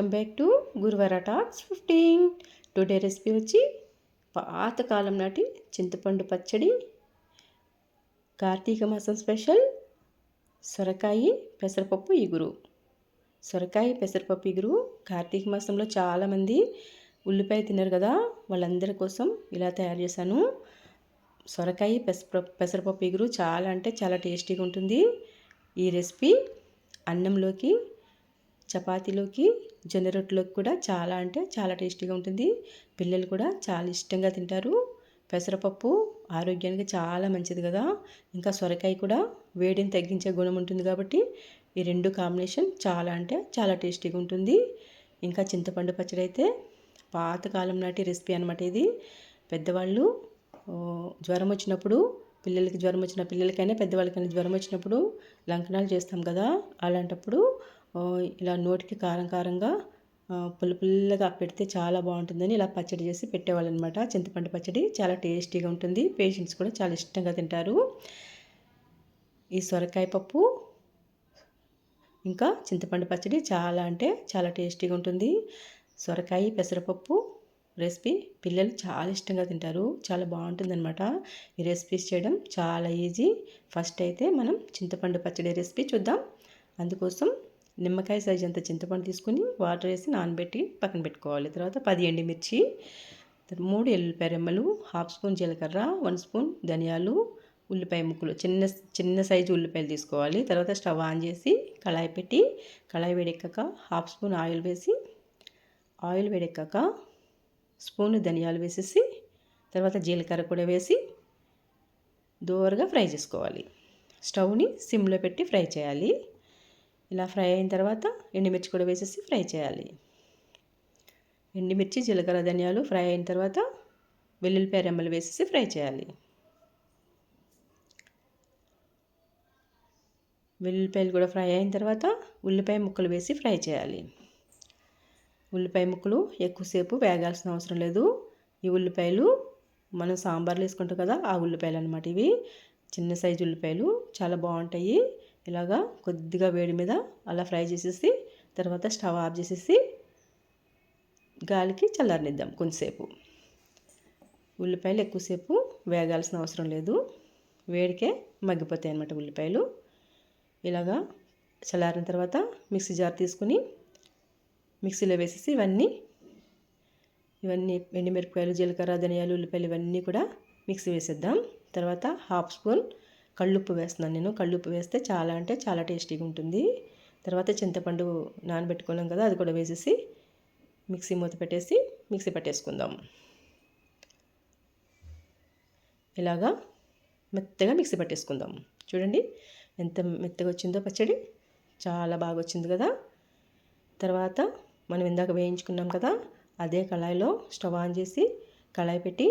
Welcome back to గురువార talks 15. Today recipe వచ్చి పాతకాలం నాటి చింతపండు పచ్చడి, కార్తీక మాసం స్పెషల్ సొరకాయ పెసరపప్పు ఇగురు. సొరకాయ పెసరపప్పు ఇగురు కార్తీక మాసంలో చాలామంది ఉల్లిపాయ తిన్నారు కదా, వాళ్ళందరి కోసం ఇలా తయారు చేశాను. సొరకాయ పెసరపప్పు ఇగురు చాలా అంటే చాలా టేస్టీగా ఉంటుంది. ఈ రెసిపీ అన్నంలోకి, చపాతీలోకి, జొన్న రొట్టెలోకి కూడా చాలా అంటే చాలా టేస్టీగా ఉంటుంది. పిల్లలు కూడా చాలా ఇష్టంగా తింటారు. పెసరపప్పు ఆరోగ్యానికి చాలా మంచిది కదా, ఇంకా సొరకాయ కూడా వేడిని తగ్గించే గుణం ఉంటుంది కాబట్టి ఈ రెండు కాంబినేషన్ చాలా అంటే చాలా టేస్టీగా ఉంటుంది. ఇంకా చింతపండు పచ్చడి అయితే పాతకాలం నాటి రెసిపీ అనమాట. ఇది పెద్దవాళ్ళు జ్వరం వచ్చినప్పుడు, పిల్లలకైనా పెద్దవాళ్ళకైనా జ్వరం వచ్చినప్పుడు లంకనాలు చేస్తాం కదా, అలాంటప్పుడు ఇలా నోటికి కారంగా పుల్లగా పెడితే చాలా బాగుంటుందని ఇలా పచ్చడి చేసి పెట్టేవాళ్ళు అనమాట. చింతపండు పచ్చడి చాలా టేస్టీగా ఉంటుంది. పేషెంట్స్ కూడా చాలా ఇష్టంగా తింటారు. ఈ సొరకాయ పప్పు ఇంకా చింతపండు పచ్చడి చాలా అంటే చాలా టేస్టీగా ఉంటుంది. సొరకాయ పెసరపప్పు రెసిపీ పిల్లలు చాలా ఇష్టంగా తింటారు, చాలా బాగుంటుంది అనమాట. ఈ రెసిపీస్ చేయడం చాలా ఈజీ. ఫస్ట్ అయితే మనం చింతపండు పచ్చడి రెసిపీ చూద్దాం. అందుకోసం నిమ్మకాయ సైజ్ అంత చింతపండు తీసుకుని వాటర్ వేసి నానబెట్టి పక్కన పెట్టుకోవాలి. తర్వాత 10 ఎండుమిర్చి, 3 ఎల్లుల్లిపాయ రెమ్మలు, హాఫ్ స్పూన్ జీలకర్ర, 1 స్పూన్ ధనియాలు, ఉల్లిపాయ ముక్కలు, చిన్న సైజు ఉల్లిపాయలు తీసుకోవాలి. తర్వాత స్టవ్ ఆన్ చేసి కళాయి పెట్టి, కళాయి వేడెక్కాక హాఫ్ స్పూన్ ఆయిల్ వేసి, ఆయిల్ వేడెక్కాక స్పూన్ ధనియాలు వేసేసి, తర్వాత జీలకర్ర కూడా వేసి దోరగా ఫ్రై చేసుకోవాలి. స్టవ్ని సిమ్లో పెట్టి ఫ్రై చేయాలి. ఇలా ఫ్రై అయిన తర్వాత ఎండుమిర్చి కూడా వేసేసి ఫ్రై చేయాలి. ఎండుమిర్చి, జీలకర్ర, ధనియాలు ఫ్రై అయిన తర్వాత వెల్లుల్లిపాయ రెమ్మలు వేసేసి ఫ్రై చేయాలి. వెల్లుల్లిపాయలు కూడా ఫ్రై అయిన తర్వాత ఉల్లిపాయ ముక్కలు వేసి ఫ్రై చేయాలి. ఉల్లిపాయ ముక్కలు ఎక్కువసేపు వేగాల్సిన అవసరం లేదు. ఈ ఉల్లిపాయలు మనం సాంబార్లో వేసుకుంటాం కదా, ఆ ఉల్లిపాయలు అనమాట. ఇవి చిన్న సైజు ఉల్లిపాయలు చాలా బాగుంటాయి. ఇలాగా కొద్దిగా వేడి మీద అలా ఫ్రై చేసేసి తర్వాత స్టవ్ ఆఫ్ చేసేసి గాలికి చల్లారనిద్దాం కొంచెంసేపు. ఉల్లిపాయలు ఎక్కువసేపు వేగాల్సిన అవసరం లేదు, వేడికే మగ్గిపోతాయి అన్నమాట ఉల్లిపాయలు. ఇలాగా చల్లారిన తర్వాత మిక్సీ జార్ తీసుకుని మిక్సీలో వేసేసి ఇవన్నీ ఎండుమిరపకాయలు, జీలకర్ర, ధనియాలు, ఉల్లిపాయలు ఇవన్నీ కూడా మిక్సీ వేసేద్దాం. తర్వాత హాఫ్ స్పూన్ కళ్ళుప్పు వేస్తున్నాను నేను. కళ్ళుప్పు వేస్తే చాలా అంటే చాలా టేస్టీగా ఉంటుంది. తర్వాత చింతపండు నానబెట్టుకున్నాం కదా, అది కూడా వేసేసి మిక్సీ మూత పెట్టేసి మిక్సీ పట్టేసుకుందాం. ఇలాగా మెత్తగా మిక్సీ పట్టేసుకుందాం. చూడండి ఎంత మెత్తగా వచ్చిందో పచ్చడి, చాలా బాగా వచ్చింది కదా. తర్వాత మనం ఇందాక వేయించుకున్నాం కదా, అదే కళాయిలో స్టవ్ ఆన్ చేసి కళాయి పెట్టి,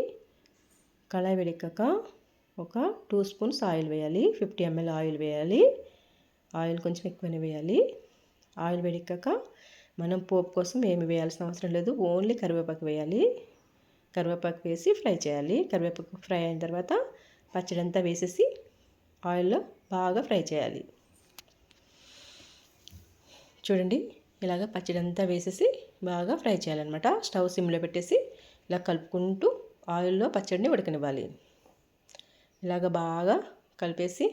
కళాయి వేడెక్కాక ఒక 2 స్పూన్స్ ఆయిల్ వేయాలి. 50 ml ఆయిల్ వేయాలి. ఆయిల్ కొంచెం ఎక్కువనే వేయాలి. ఆయిల్ వేడెక్కాక మనం పోపు కోసం ఏమి వేయాల్సిన అవసరం లేదు, ఓన్లీ కరివేపాకు వేయాలి. కరివేపాకు వేసి ఫ్రై చేయాలి. కరివేపాకు ఫ్రై అయిన తర్వాత పచ్చడి అంతా వేసేసి ఆయిల్లో బాగా ఫ్రై చేయాలి. చూడండి ఇలాగ పచ్చడి అంతా వేసేసి బాగా ఫ్రై చేయాలన్నమాట. స్టవ్ సిమ్లో పెట్టేసి ఇలా కలుపుకుంటూ ఆయిల్లో పచ్చడిని ఉడకనివ్వాలి. ఇలాగ బాగా కలిపేసి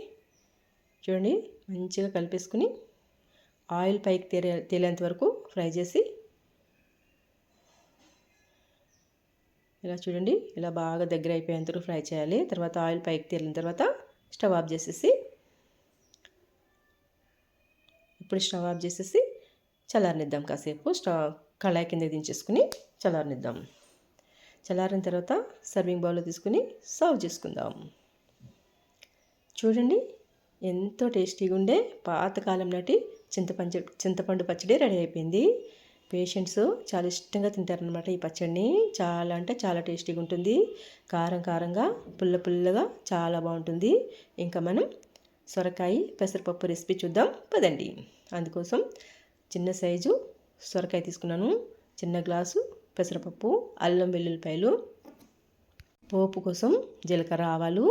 చూడండి మంచిగా కలిపేసుకుని ఆయిల్ పైకి తేలేంత వరకు ఫ్రై చేసి, ఇలా చూడండి ఇలా బాగా దగ్గర అయిపోయేంత వరకు ఫ్రై చేయాలి. తర్వాత ఆయిల్ పైకి తేలిన తర్వాత స్టవ్ ఆఫ్ చేసేసి, ఇప్పుడు స్టవ్ ఆఫ్ చేసేసి చల్లారనిద్దాం. కాసేపు కళాయి కింద దించేసుకుని చల్లారనిద్దాం. చల్లారిన తర్వాత సర్వింగ్ బౌల్లో తీసుకుని సర్వ్ చేసుకుందాం. చూడండి ఎంతో టేస్టీగా ఉండే పాతకాలం నాటి చింతపండు పచ్చడి రెడీ అయిపోయింది. పేషెంట్స్ చాలా ఇష్టంగా తింటారనమాట ఈ పచ్చడిని. చాలా అంటే చాలా టేస్టీగా ఉంటుంది. కారంగా పుల్లగా చాలా బాగుంటుంది. ఇంకా మనం సొరకాయ పెసరపప్పు రెసిపీ చూద్దాం పదండి. అందుకోసం చిన్న సైజు సొరకాయ తీసుకున్నాను, చిన్న గ్లాసు పెసరపప్పు, అల్లం వెల్లుల్లిపాయలు, పోపు కోసం జీలకర్ర, ఆవాలు,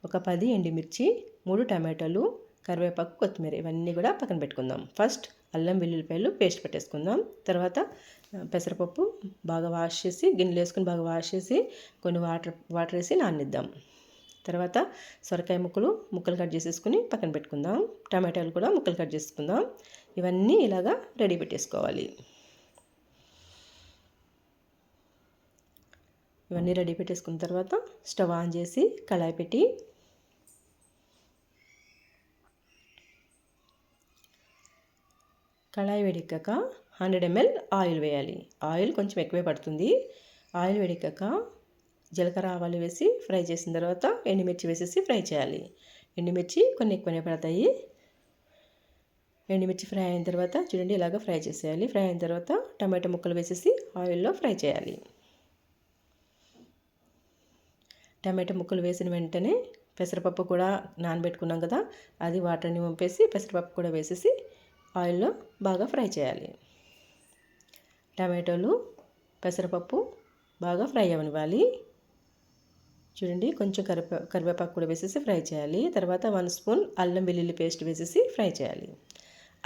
ఒక 10 ఎండుమిర్చి, 3 టమాటాలు, కరివేపాకు, కొత్తిమీర ఇవన్నీ కూడా పక్కన పెట్టుకుందాం. ఫస్ట్ అల్లం వెల్లుల్లిపాయలు పేస్ట్ పెట్టేసుకుందాం. తర్వాత పెసరపప్పు బాగా వాష్ చేసి గిన్నెలు వేసుకొని బాగా వాష్ చేసి కొన్ని వాటర్ వేసి నాననిద్దాం. తర్వాత సొరకాయ ముక్కలు కట్ చేసేసుకుని పక్కన పెట్టుకుందాం. టమాటాలు కూడా ముక్కలు కట్ చేసుకుందాం. ఇవన్నీ ఇలాగా రెడీ పెట్టేసుకోవాలి. ఇవన్నీ రెడీ పెట్టేసుకున్న తర్వాత స్టవ్ ఆన్ చేసి కళాయి పెట్టి కళాయి వేడెక్కాక 100 ml ఆయిల్ వేయాలి. ఆయిల్ కొంచెం ఎక్కువే పడుతుంది. ఆయిల్ వేడెక్కాక జీలకర్ర ఆవాలు వేసి ఫ్రై చేసిన తర్వాత ఎండుమిర్చి వేసేసి ఫ్రై చేయాలి. ఎండుమిర్చి కొన్ని ఎక్కువనే పడతాయి. ఎండుమిర్చి ఫ్రై అయిన తర్వాత చూడండి ఇలాగ ఫ్రై చేసేయాలి. ఫ్రై అయిన తర్వాత టమాటో ముక్కలు వేసేసి ఆయిల్లో ఫ్రై చేయాలి. టమాటో ముక్కలు వేసిన వెంటనే పెసరపప్పు కూడా నానబెట్టుకున్నాం కదా, అది వాటర్ని వంపేసి పెసరపప్పు కూడా వేసేసి ఆయిల్లో బాగా ఫ్రై చేయాలి. టమాటోలు పెసరపప్పు బాగా ఫ్రై అవ్వనివ్వాలి. చూడండి కొంచెం కరివేపాకు కూడా వేసేసి ఫ్రై చేయాలి. తర్వాత 1 స్పూన్ అల్లం వెల్లుల్లి పేస్ట్ వేసేసి ఫ్రై చేయాలి.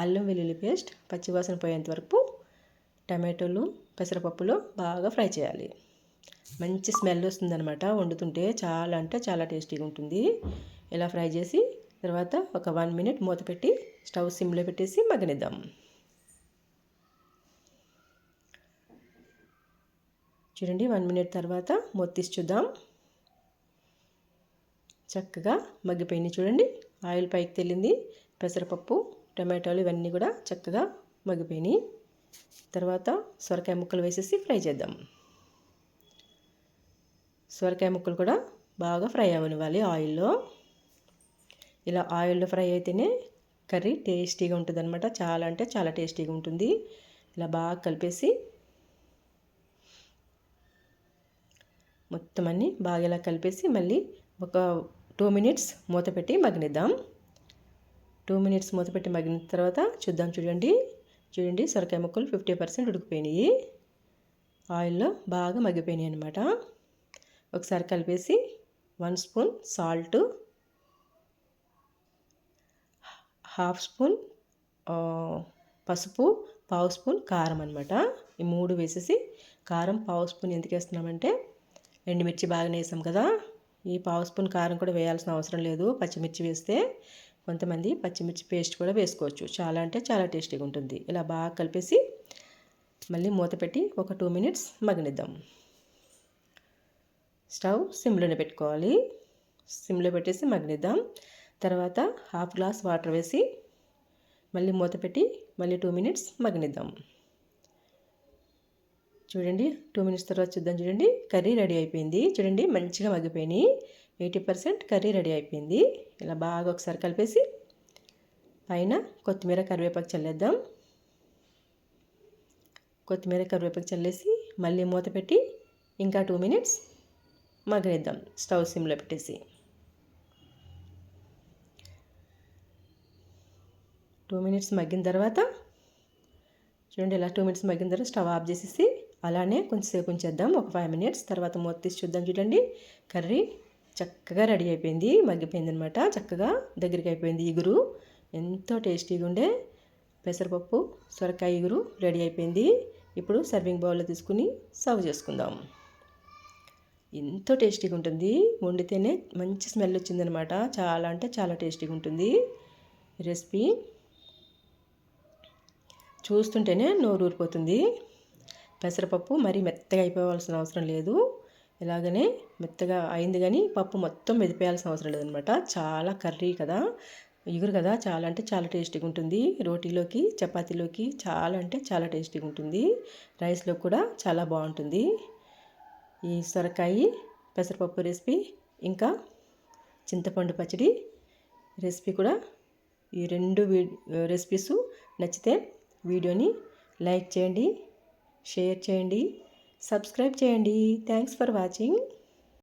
అల్లం వెల్లుల్లి పేస్ట్ పచ్చివాసన పోయేంత వరకు టమాటోలు పెసరపప్పులో బాగా ఫ్రై చేయాలి. మంచి స్మెల్ వస్తుందన్నమాట. వండుతుంటే చాలా అంటే చాలా టేస్టీగా ఉంటుంది. ఇలా ఫ్రై చేసి తర్వాత ఒక 1 minute మూత పెట్టి స్టవ్ సిమ్లో పెట్టేసి మగ్గనిద్దాం. చూడండి 1 minute తర్వాత మూత తీసి చూద్దాం. చక్కగా మగ్గిపోయినాయి. చూడండి ఆయిల్ పైకి తేలింది. పెసరపప్పు టమాటాలు ఇవన్నీ కూడా చక్కగా మగ్గిపోయినాయి. తర్వాత సొరకాయ ముక్కలు వేసేసి ఫ్రై చేద్దాం. సొరకాయ ముక్కలు కూడా బాగా ఫ్రై అవ్వనివ్వాలి ఆయిల్లో. ఇలా ఆయిల్లో ఫ్రై అయితేనే కర్రీ టేస్టీగా ఉంటుంది అనమాట. చాలా అంటే చాలా టేస్టీగా ఉంటుంది. ఇలా బాగా కలిపేసి మొత్తం అన్నీ బాగా ఇలా కలిపేసి మళ్ళీ ఒక 2 minutes మూత పెట్టి మగ్గనిద్దాం. 2 minutes మూత పెట్టి మగ్గిన తర్వాత చూద్దాం. చూడండి సొరకాయ ముక్కలు 50% ఉడికిపోయినాయి. ఆయిల్లో బాగా మగ్గిపోయినాయి అనమాట. ఒకసారి కలిపేసి 1 స్పూన్ సాల్ట్, 1/2 స్పూన్ పసుపు, 1/2 స్పూన్ కారం అనమాట. ఈ 3 వేసేసి కారం 1/2 స్పూన్ ఎందుకు వేస్తున్నామంటే ఎండుమిర్చి బాగా వేసాం కదా. ఈ 1/2 స్పూన్ కారం కూడా వేయాల్సిన అవసరం లేదు. పచ్చిమిర్చి వేస్తే కొంతమంది పచ్చిమిర్చి పేస్ట్ కూడా వేసుకోవచ్చు. చాలా అంటే చాలా టేస్టీగా ఉంటుంది. ఇలా బాగా కలిపేసి మళ్ళీ మూత పెట్టి ఒక 2 minutes మగ్గనిద్దాం. స్టవ్ సిమ్లోనే పెట్టుకోవాలి. సిమ్లో పెట్టేసి మగ్గనిద్దాం. తర్వాత 1/2 glass వాటర్ వేసి మళ్ళీ మూత పెట్టి మళ్ళీ 2 minutes మగ్గనిద్దాం. చూడండి 2 minutes తర్వాత చూద్దాం. చూడండి కర్రీ రెడీ అయిపోయింది. చూడండి మంచిగా మగ్గిపోయినాయి. 80% కర్రీ రెడీ అయిపోయింది. ఇలా బాగా ఒకసారి కలిపేసి పైన కొత్తిమీర కరివేపాకు చల్లేద్దాం. కొత్తిమీర కరివేపాకు చల్లేసి మళ్ళీ మూత పెట్టి ఇంకా 2 minutes మగ్గనిద్దాం. స్టవ్ సిమ్లో పెట్టేసి 2 minutes మగ్గిన తర్వాత చూడండి ఇలా 2 minutes మగ్గిన తర్వాత స్టవ్ ఆఫ్ చేసేసి అలానే కొంచెంసేపు ఉంచేద్దాం. ఒక 5 minutes తర్వాత మూత తీసి చూద్దాం. చూడండి కర్రీ చక్కగా రెడీ అయిపోయింది. మగ్గిపోయింది అనమాట. చక్కగా దగ్గరికి అయిపోయింది. ఇగురు ఎంతో టేస్టీగా ఉండే పెసరపప్పు సొరకాయ ఇగురు రెడీ అయిపోయింది. ఇప్పుడు సర్వింగ్ బౌల్లో తీసుకుని సర్వ్ చేసుకుందాం. ఎంతో టేస్టీగా ఉంటుంది. వండితేనే మంచి స్మెల్ వచ్చిందనమాట. చాలా అంటే చాలా టేస్టీగా ఉంటుంది రెసిపీ. చూస్తుంటేనే నోరు ఊరిపోతుంది. పెసరపప్పు మరీ మెత్తగా అయిపోవాల్సిన అవసరం లేదు. ఇలాగనే మెత్తగా అయింది కానీ పప్పు మొత్తం మెదిపేయాల్సిన అవసరం లేదనమాట. చాలా కర్రీ కదా, ఇగురు కదా, చాలా అంటే చాలా టేస్టీగా ఉంటుంది. రోటీలోకి చపాతీలోకి చాలా అంటే చాలా టేస్టీగా ఉంటుంది. రైస్లో కూడా చాలా బాగుంటుంది. ఈ సొరకాయ పెసరపప్పు రెసిపీ ఇంకా చింతపండు పచ్చడి రెసిపీ కూడా ఈ 2 రెసిపీస్ నచ్చితే వీడియోని లైక్ చేయండి, షేర్ చేయండి, సబ్స్క్రైబ్ చేయండి. Thanks for watching.